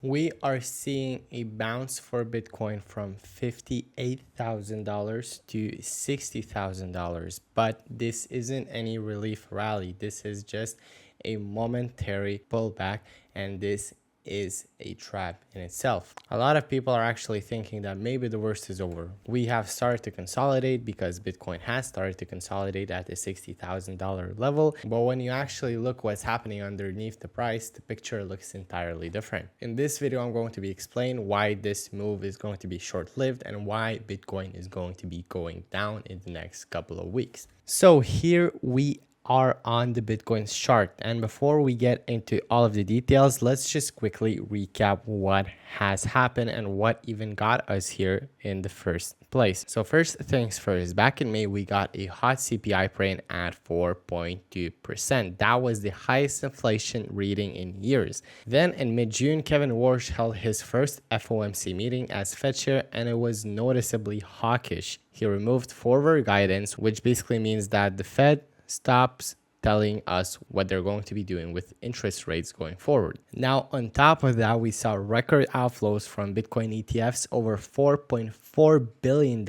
We are seeing a bounce for Bitcoin from $58,000 to $60,000, but this isn't any relief rally. This is just a momentary pullback, and this is a trap in itself. A lot of people are actually thinking that maybe the worst is over. We have started to consolidate because Bitcoin has started to consolidate at the $60,000 level. But when you actually look what's happening underneath the price, the picture looks entirely different. In this video, I'm going to be explaining why this move is going to be short-lived and why Bitcoin is going to be going down in the next couple of weeks. So here we are on the Bitcoin's chart. And before we get into all of the details, let's just quickly recap what has happened and what even got us here in the first place. So first things first, back in May, we got a hot CPI print at 4.2%. That was the highest inflation reading in years. Then in mid-June, Kevin Warsh held his first FOMC meeting as Fed chair, and it was noticeably hawkish. He removed forward guidance, which basically means that the Fed stops telling us what they're going to be doing with interest rates going forward. Now, on top of that, we saw record outflows from Bitcoin ETFs, over $4.4 billion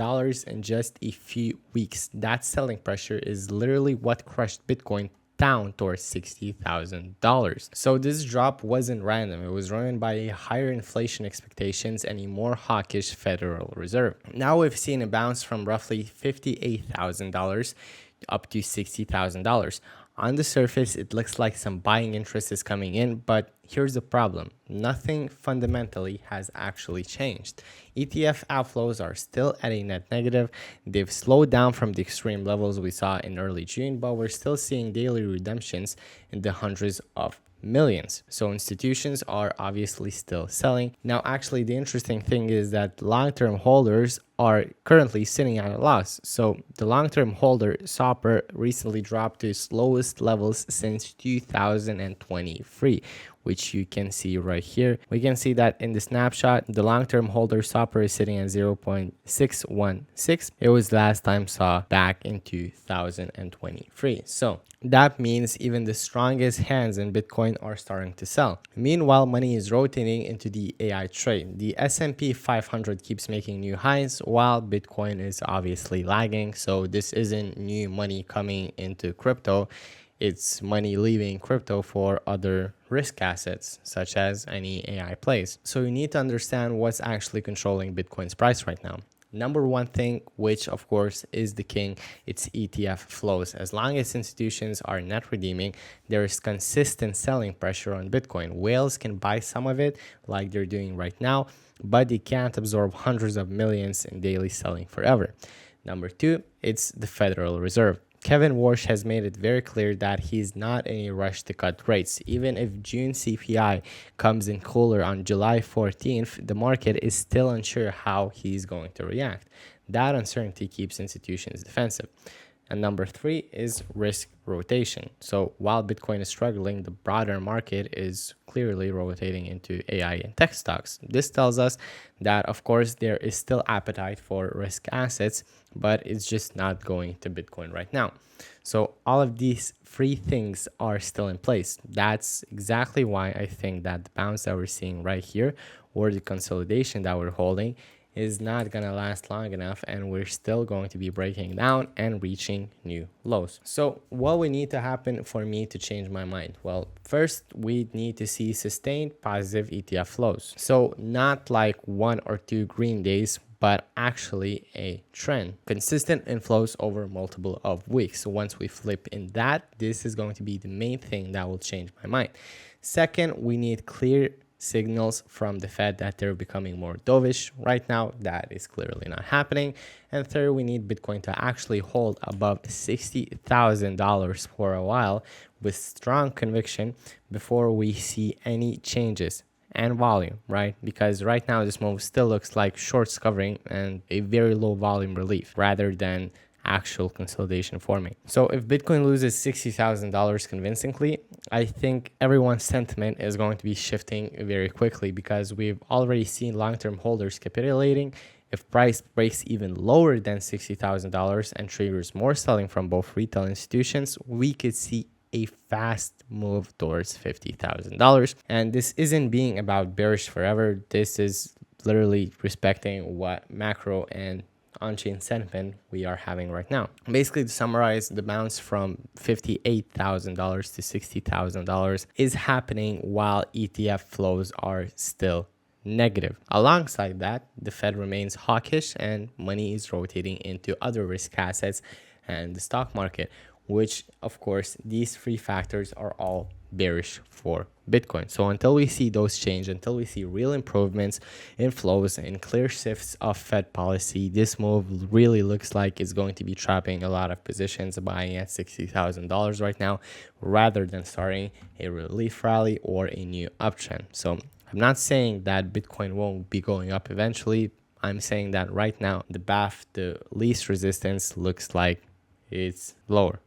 in just a few weeks. That selling pressure is literally what crushed Bitcoin down towards $60,000. So this drop wasn't random. It was driven by higher inflation expectations and a more hawkish Federal Reserve. Now we've seen a bounce from roughly $58,000 up to $60,000. On the surface, it looks like some buying interest is coming in, but here's the problem. Nothing fundamentally has actually changed. ETF outflows are still at a net negative. They've slowed down from the extreme levels we saw in early June, but we're still seeing daily redemptions in the hundreds of millions. So institutions are obviously still selling. Now, actually, the interesting thing is that long-term holders are currently sitting at a loss. So the long-term holder SOPR recently dropped to its lowest levels since 2023, which you can see right here. We can see that in the snapshot, the long-term holder SOPR is sitting at 0.616. It was last time saw back in 2023. So that means even the strongest hands in Bitcoin are starting to sell. Meanwhile, money is rotating into the AI trade. The S&P 500 keeps making new highs while Bitcoin is obviously lagging. So this isn't new money coming into crypto. It's money leaving crypto for other risk assets, such as any AI plays. So you need to understand what's actually controlling Bitcoin's price right now. Number one thing, which of course is the king, it's ETF flows. As long as institutions are net redeeming, there is consistent selling pressure on Bitcoin. Whales can buy some of it like they're doing right now, but they can't absorb hundreds of millions in daily selling forever. Number two, it's the Federal Reserve. Kevin Warsh has made it very clear that he's not in a rush to cut rates. Even if June CPI comes in cooler on July 14th, the market is still unsure how he's going to react. That uncertainty keeps institutions defensive. And number three is risk rotation. So while Bitcoin is struggling, the broader market is clearly rotating into AI and tech stocks. This tells us that, of course, there is still appetite for risk assets, but it's just not going to Bitcoin right now. So all of these three things are still in place. That's exactly why I think that the bounce that we're seeing right here, or the consolidation that we're holding, is not going to last long enough, and we're still going to be breaking down and reaching new lows. So what would need to happen for me to change my mind? Well, first we need to see sustained positive ETF flows. So not like 1 or 2 green days, but actually a trend. Consistent inflows over multiple of weeks. So once we flip in that, this is going to be the main thing that will change my mind. Second, we need clear signals from the Fed that they're becoming more dovish. Right now, that is clearly not happening. And third, we need Bitcoin to actually hold above $60,000 for a while with strong conviction before we see any changes and volume, right? Because right now this move still looks like shorts covering and a very low volume relief rather than actual consolidation forming. So if Bitcoin loses $60,000 convincingly, I think everyone's sentiment is going to be shifting very quickly because we've already seen long-term holders capitulating. If price breaks even lower than $60,000 and triggers more selling from both retail institutions, we could see a fast move towards $50,000. And this isn't being about bearish forever. This is literally respecting what macro and on-chain sentiment we are having right now. Basically, to summarize, the bounce from $58,000 to $60,000 is happening while ETF flows are still negative. Alongside that, the Fed remains hawkish and money is rotating into other risk assets and the stock market, which of course these three factors are all bearish for Bitcoin. So until we see those change, until we see real improvements in flows and clear shifts of Fed policy, this move really looks like it's going to be trapping a lot of positions buying at $60,000 right now, rather than starting a relief rally or a new uptrend. So I'm not saying that Bitcoin won't be going up eventually. I'm saying that right now the BAF, the least resistance, looks like it's lower.